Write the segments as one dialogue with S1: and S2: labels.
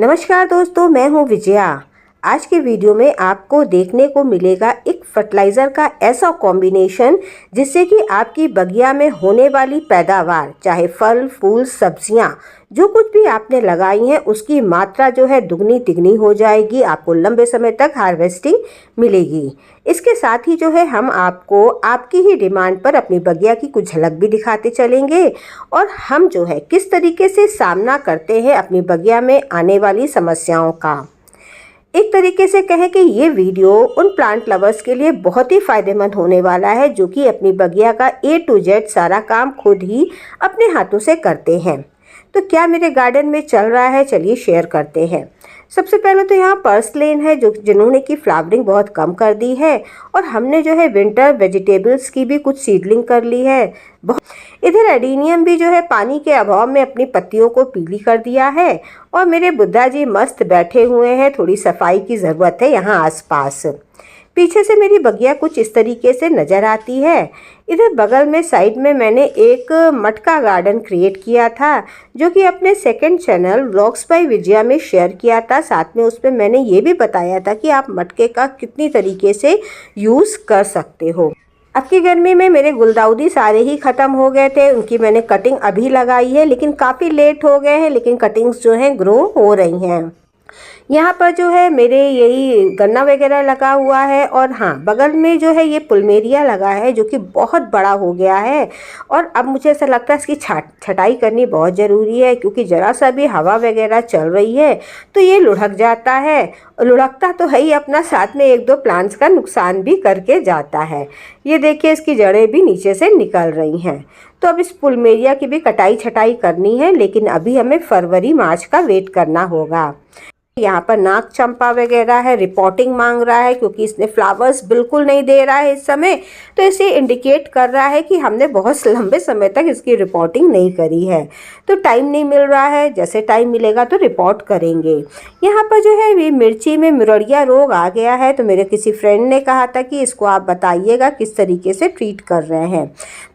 S1: नमस्कार दोस्तों, मैं हूं विजया। आज के वीडियो में आपको देखने को मिलेगा एक फर्टिलाइज़र का ऐसा कॉम्बिनेशन जिससे कि आपकी बगिया में होने वाली पैदावार, चाहे फल फूल सब्जियां, जो कुछ भी आपने लगाई हैं उसकी मात्रा जो है दुगनी तिगनी हो जाएगी। आपको लंबे समय तक हार्वेस्टिंग मिलेगी। इसके साथ ही जो है हम आपको आपकी ही डिमांड पर अपनी बगिया की कुछ झलक भी दिखाते चलेंगे और हम जो है किस तरीके से सामना करते हैं अपनी बगिया में आने वाली समस्याओं का। एक तरीके से कहें कि ये वीडियो उन प्लांट लवर्स के लिए बहुत ही फ़ायदेमंद होने वाला है जो कि अपनी बगिया का A to Z सारा काम खुद ही अपने हाथों से करते हैं। तो क्या मेरे गार्डन में चल रहा है, चलिए शेयर करते हैं। सबसे पहले तो यहाँ पर्सलेन है जिन्होंने की फ्लावरिंग बहुत कम कर दी है और हमने जो है विंटर वेजिटेबल्स की भी कुछ सीडलिंग कर ली है। इधर एडीनियम भी जो है पानी के अभाव में अपनी पत्तियों को पीली कर दिया है और मेरे बुद्धा जी मस्त बैठे हुए हैं। थोड़ी सफाई की ज़रूरत है यहाँ आसपास। पीछे से मेरी बगिया कुछ इस तरीके से नज़र आती है। इधर बगल में साइड में मैंने एक मटका गार्डन क्रिएट किया था जो कि अपने second channel vlogs by Vijaya में शेयर किया था। साथ में उस पर मैंने ये भी बताया था कि आप मटके का कितनी तरीके से यूज़ कर सकते हो। अब की गर्मी में मेरे गुलदाउदी सारे ही ख़त्म हो गए थे। उनकी मैंने कटिंग अभी लगाई है, लेकिन काफ़ी लेट हो गए हैं, लेकिन कटिंग्स जो हैं ग्रो हो रही हैं। यहाँ पर जो है मेरे यही गन्ना वगैरह लगा हुआ है और हाँ, बगल में जो है ये पुलमेरिया लगा है जो कि बहुत बड़ा हो गया है और अब मुझे ऐसा लगता है इसकी छटाई करनी बहुत ज़रूरी है, क्योंकि ज़रा सा भी हवा वगैरह चल रही है तो ये लुढ़क जाता है। लुढ़कता तो है ही अपना, साथ में एक दो प्लांट्स का नुकसान भी करके जाता है। ये देखिए इसकी जड़ें भी नीचे से निकल रही हैं। तो अब इस पुलमेरिया की भी कटाई छटाई करनी है, लेकिन अभी हमें फरवरी मार्च का वेट करना होगा। यहाँ पर नाग चंपा वगैरह है, रिपोर्टिंग मांग रहा है क्योंकि इसने फ्लावर्स बिल्कुल नहीं दे रहा है इस समय। तो इसे इंडिकेट कर रहा है कि हमने बहुत लंबे समय तक इसकी रिपोर्टिंग नहीं करी है, तो टाइम नहीं मिल रहा है। जैसे टाइम मिलेगा तो रिपोर्ट करेंगे। यहाँ पर जो है ये मिर्ची में मुरड़िया रोग आ गया है, तो मेरे किसी फ्रेंड ने कहा था कि इसको आप बताइएगा किस तरीके से ट्रीट कर रहे हैं।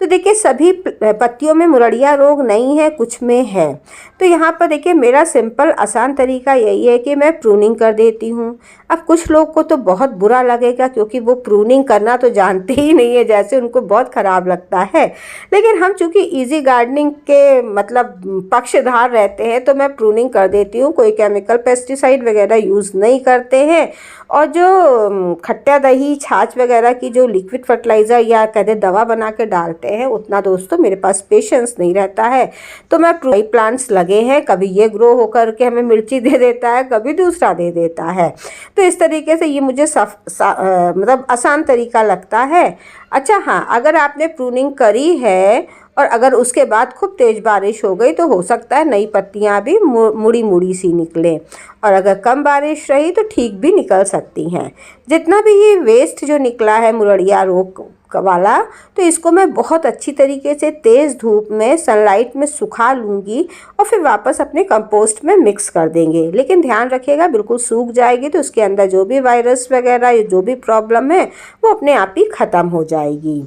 S1: तो देखिए सभी पत्तियों में मुरड़िया रोग नहीं है, कुछ में है। तो यहाँ पर देखिए मेरा सिंपल आसान तरीका यही है कि मैं प्रूनिंग कर देती हूँ। अब कुछ लोग को तो बहुत बुरा लगेगा क्योंकि वो प्रूनिंग करना तो जानते ही नहीं है, जैसे उनको बहुत ख़राब लगता है। लेकिन हम चूँकि इजी गार्डनिंग के मतलब पक्षधार रहते हैं तो मैं प्रूनिंग कर देती हूँ। कोई केमिकल पेस्टिसाइड वगैरह यूज़ नहीं करते हैं और जो खट्टा दही छाछ वगैरह की जो लिक्विड फर्टिलाइज़र या कहते दवा बना के डालते हैं, उतना दोस्तों मेरे पास पेशेंस नहीं रहता है। तो मैं प्लांट्स लगे हैं, कभी ये ग्रो होकर के हमें मिर्ची दे देता है, कभी दूसरा दे देता है। तो इस तरीके से ये मुझे मतलब आसान तरीका लगता है। अच्छा हाँ, अगर आपने प्रूनिंग करी है और अगर उसके बाद खूब तेज़ बारिश हो गई तो हो सकता है नई पत्तियां भी मुड़ी मुड़ी सी निकलें, और अगर कम बारिश रही तो ठीक भी निकल सकती हैं। जितना भी ये वेस्ट जो निकला है मुरड़िया रोग वाला, तो इसको मैं बहुत अच्छी तरीके से तेज़ धूप में सनलाइट में सुखा लूँगी और फिर वापस अपने कंपोस्ट में मिक्स कर देंगे। लेकिन ध्यान रखिएगा बिल्कुल सूख जाएगी तो उसके अंदर जो भी वायरस वगैरह या जो भी प्रॉब्लम है वो अपने आप ही ख़त्म हो जाएगी।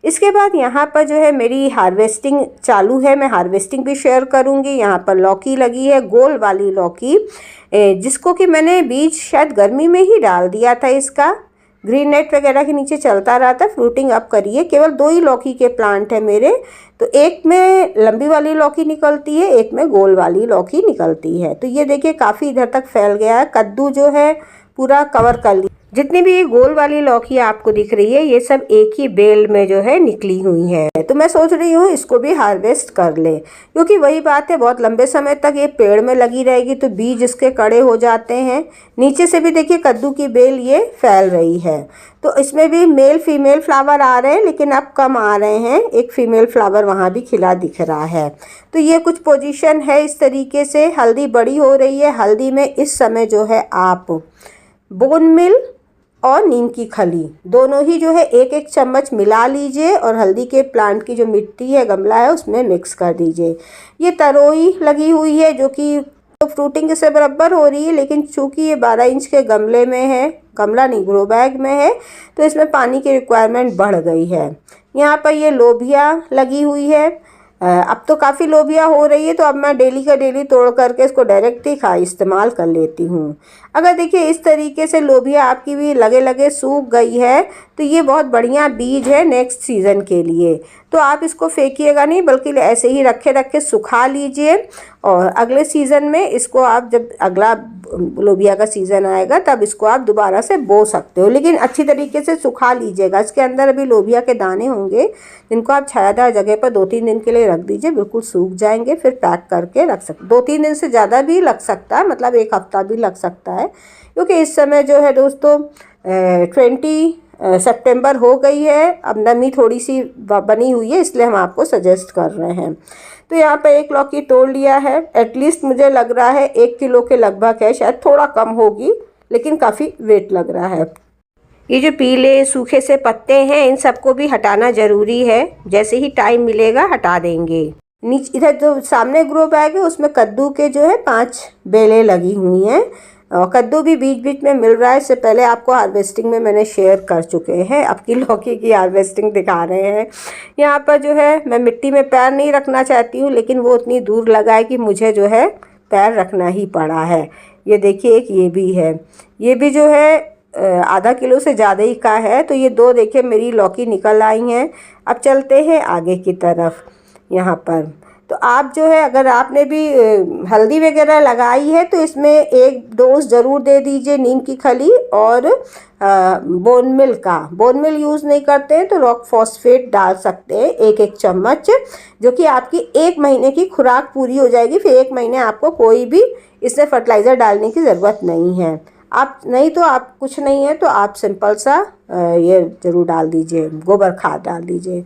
S1: इसके बाद यहाँ पर जो है मेरी हार्वेस्टिंग चालू है, मैं हार्वेस्टिंग भी शेयर करूँगी। यहाँ पर लौकी लगी है, गोल वाली लौकी, जिसको कि मैंने बीज शायद गर्मी में ही डाल दिया था। इसका ग्रीन नेट वगैरह के नीचे चलता रहा था। फ्रूटिंग अब करिए। केवल 2 ही लौकी के प्लांट है मेरे, तो एक में लंबी वाली लौकी निकलती है, एक में गोल वाली लौकी निकलती है। तो ये देखिए काफ़ी इधर तक फैल गया है। कद्दू जो है पूरा कवर कर लिया। जितनी भी ये गोल वाली लौकी आपको दिख रही है ये सब एक ही बेल में जो है निकली हुई है। तो मैं सोच रही हूँ इसको भी हार्वेस्ट कर ले, क्योंकि वही बात है बहुत लंबे समय तक ये पेड़ में लगी रहेगी तो बीज इसके कड़े हो जाते हैं। नीचे से भी देखिए कद्दू की बेल ये फैल रही है। तो इसमें भी मेल फीमेल फ्लावर आ रहे हैं, लेकिन अब कम आ रहे हैं। एक फीमेल फ्लावर वहाँ भी खिला दिख रहा है। तो ये कुछ पोजीशन है इस तरीके से। हल्दी बड़ी हो रही है। हल्दी में इस समय जो है आप बोन मिल और नीम की खली दोनों ही जो है 1-1 चम्मच मिला लीजिए और हल्दी के प्लांट की जो मिट्टी है गमला है उसमें मिक्स कर दीजिए। ये तरोई लगी हुई है जो कि फ्रूटिंग से बराबर हो रही है, लेकिन चूँकि ये 12 इंच के गमले में है, गमला नहीं ग्रो बैग में है, तो इसमें पानी की रिक्वायरमेंट बढ़ गई है। यहाँ पर ये लोबिया लगी हुई है। अब तो काफ़ी लोबिया हो रही है, तो अब मैं डेली का डेली तोड़ करके इसको डायरेक्ट ही इस्तेमाल कर लेती हूँ। अगर देखिए इस तरीके से लोबिया आपकी भी लगे लगे सूख गई है, तो ये बहुत बढ़िया बीज है नेक्स्ट सीज़न के लिए। तो आप इसको फेंकिएगा नहीं, बल्कि ऐसे ही रखे रखे सुखा लीजिए, और अगले सीज़न में इसको आप, जब अगला लोबिया का सीज़न आएगा तब इसको आप दोबारा से बो सकते हो, लेकिन अच्छी तरीके से सुखा लीजिएगा। इसके अंदर अभी लोबिया के दाने होंगे, जिनको आप छायादार जगह पर 2-3 दिन के लिए रख दीजिए, बिल्कुल सूख जाएंगे, फिर पैक करके रख सकते। 2-3 दिन से ज़्यादा भी लग सकता है, मतलब 1 हफ्ता भी लग सकता है, क्योंकि इस समय जो है दोस्तों 20 सितंबर हो गई है। अब नमी थोड़ी सी बनी हुई है, इसलिए हम आपको सजेस्ट कर रहे हैं। तो यहाँ पे 1 लौकी तोड़ लिया है, एटलीस्ट मुझे लग रहा है 1 किलो के लगभग है, शायद थोड़ा कम होगी, लेकिन काफ़ी वेट लग रहा है। ये जो पीले सूखे से पत्ते हैं, इन सबको भी हटाना ज़रूरी है, जैसे ही टाइम मिलेगा हटा देंगे। नीचे इधर जो सामने ग्रो बैग है, उसमें कद्दू के जो है 5 बेलें लगी हुई हैं, और कद्दू भी बीच बीच में मिल रहा है। इससे पहले आपको हार्वेस्टिंग में मैंने शेयर कर चुके हैं, अब की लौकी की हार्वेस्टिंग दिखा रहे हैं। यहाँ पर जो है मैं मिट्टी में पैर नहीं रखना चाहती हूँ, लेकिन वो उतनी दूर लगा है कि मुझे जो है पैर रखना ही पड़ा है। ये देखिए एक ये भी है, ये भी जो है आधा किलो से ज़्यादा ही का है। तो ये 2 देखिए मेरी लौकी निकल आई हैं। अब चलते हैं आगे की तरफ। यहाँ पर तो आप जो है, अगर आपने भी हल्दी वगैरह लगाई है, तो इसमें 1 डोज ज़रूर दे दीजिए नीम की खली और बोन मिल का। बोन मिल यूज़ नहीं करते हैं तो रॉक फॉस्फेट डाल सकते हैं 1-1 चम्मच, जो कि आपकी 1 महीने की खुराक पूरी हो जाएगी। फिर 1 महीने आपको कोई भी इसमें फर्टिलाइज़र डालने की ज़रूरत नहीं है। आप नहीं तो आप कुछ नहीं है तो आप सिंपल सा ये ज़रूर डाल दीजिए, गोबर खाद डाल दीजिए।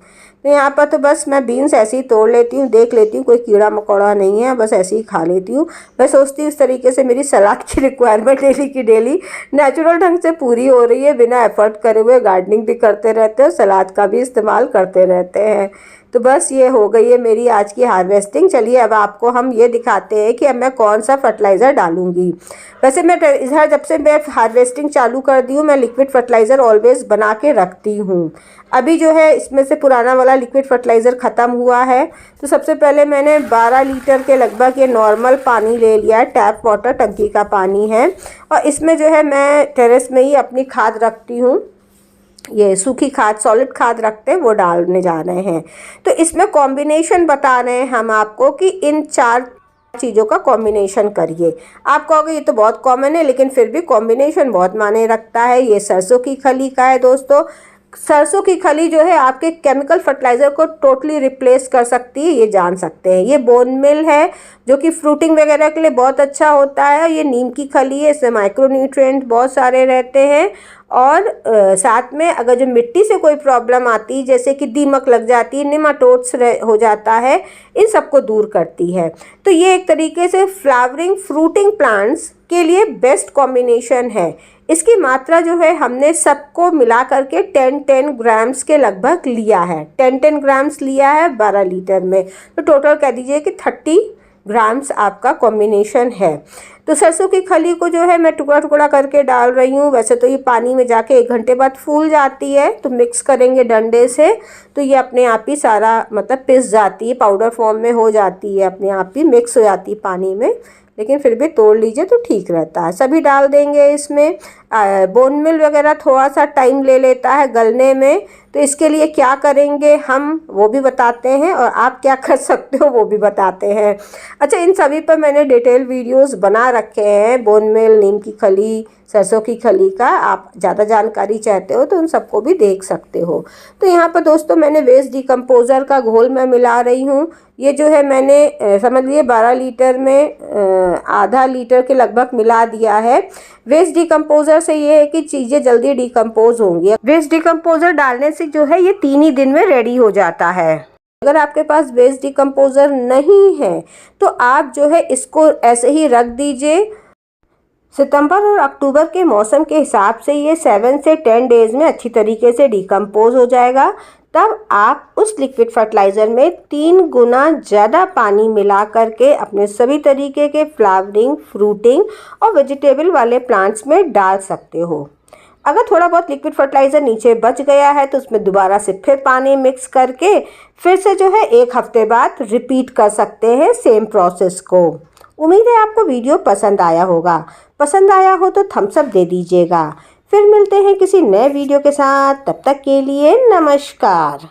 S1: तो यहाँ पर तो बस मैं बीन्स ऐसे ही तोड़ लेती हूँ, देख लेती हूँ कोई कीड़ा मकोड़ा नहीं है, बस ऐसे ही खा लेती हूँ। मैं सोचती हूँ इस तरीके से मेरी सलाद की रिक्वायरमेंट डेली की डेली नेचुरल ढंग से पूरी हो रही है, बिना एफर्ट करे हुए। गार्डनिंग भी करते रहते हैं, सलाद का भी इस्तेमाल करते रहते हैं। तो बस ये हो गई है मेरी आज की हार्वेस्टिंग। चलिए अब आपको हम ये दिखाते हैं कि अब मैं कौन सा फर्टिलाइज़र डालूंगी। वैसे मैं इधर जब से मैं हार्वेस्टिंग चालू कर दी हूँ, मैं लिक्विड फर्टिलाइज़र ऑलवेज़ बना के रखती हूँ। अभी जो है इसमें से पुराना वाला लिक्विड फर्टिलाइज़र ख़त्म हुआ है, तो सबसे पहले मैंने 12 लीटर के लगभग ये नॉर्मल पानी ले लिया है, टैप वाटर टंकी का पानी है। और इसमें जो है मैं टेरेस में ही अपनी खाद रखती हूँ, ये सूखी खाद, सॉलिड खाद रखते हैं, वो डालने जा रहे हैं। तो इसमें कॉम्बिनेशन बता रहे हैं हम आपको कि इन 4 चीज़ों का कॉम्बिनेशन करिए। आप कहोगे ये तो बहुत कॉमन है, लेकिन फिर भी कॉम्बिनेशन बहुत मायने रखता है। ये सरसों की खली का है दोस्तों। सरसों की खली जो है आपके केमिकल फर्टिलाइज़र को टोटली रिप्लेस कर सकती है, ये जान सकते हैं। ये बोन मिल है जो कि फ्रूटिंग वगैरह के लिए बहुत अच्छा होता है। ये नीम की खली है, इसमें माइक्रो न्यूट्रिएंट बहुत सारे रहते हैं। और साथ में अगर जो मिट्टी से कोई प्रॉब्लम आती है, जैसे कि दीमक लग जाती है, निमाटोड्स हो जाता है, इन सबको दूर करती है। तो ये एक तरीके से फ्लावरिंग फ्रूटिंग प्लांट्स के लिए बेस्ट कॉम्बिनेशन है। इसकी मात्रा जो है हमने सबको मिला करके 10-10 ग्राम्स के लगभग लिया है। 10-10 ग्राम्स लिया है 12 लीटर में, तो टोटल कह दीजिए कि 30 ग्राम्स आपका कॉम्बिनेशन है। तो सरसों की खली को जो है मैं टुकड़ा टुकड़ा करके डाल रही हूँ। वैसे तो ये पानी में जाके 1 घंटे बाद फूल जाती है, तो मिक्स करेंगे डंडे से तो ये अपने आप ही सारा मतलब पिस जाती है, पाउडर फॉर्म में हो जाती है, अपने आप ही मिक्स हो जाती है पानी में। लेकिन फिर भी तोड़ लीजिए तो ठीक रहता है। सभी डाल देंगे इसमें। बोन मिल वगैरह थोड़ा सा टाइम ले लेता है गलने में, तो इसके लिए क्या करेंगे हम वो भी बताते हैं, और आप क्या कर सकते हो वो भी बताते हैं। अच्छा, इन सभी पर मैंने डिटेल वीडियोस बना रखे हैं, बोन मिल, नीम की खली, सरसों की खली का। आप ज़्यादा जानकारी चाहते हो तो उन सबको भी देख सकते हो। तो यहाँ पर दोस्तों मैंने वेस्ट डिकम्पोज़र का घोल मैं मिला रही हूँ। ये जो है मैंने समझ लिए 12 लीटर में आधा लीटर के लगभग मिला दिया है। वेस्ट डिकम्पोज़र से ये है कि चीज़ें जल्दी डिकम्पोज होंगी। वेस्ट डिकम्पोज़र डालने से जो है ये 3 ही दिन में रेडी हो जाता है। अगर आपके पास वेस्ट डिकम्पोज़र नहीं है तो आप जो है इसको ऐसे ही रख दीजिए। सितंबर और अक्टूबर के मौसम के हिसाब से ये 7 से 10 डेज़ में अच्छी तरीके से डिकम्पोज हो जाएगा। तब आप उस लिक्विड फर्टिलाइज़र में 3 गुना ज़्यादा पानी मिला करके अपने सभी तरीके के फ्लावरिंग, फ्रूटिंग और वेजिटेबल वाले प्लांट्स में डाल सकते हो। अगर थोड़ा बहुत लिक्विड फर्टिलाइज़र नीचे बच गया है तो उसमें दोबारा से फिर पानी मिक्स करके फिर से जो है 1 हफ्ते बाद रिपीट कर सकते हैं सेम प्रोसेस को। उम्मीद है आपको वीडियो पसंद आया होगा। पसंद आया हो तो थम्स अप दे दीजिएगा। फिर मिलते हैं किसी नए वीडियो के साथ, तब तक के लिए नमस्कार।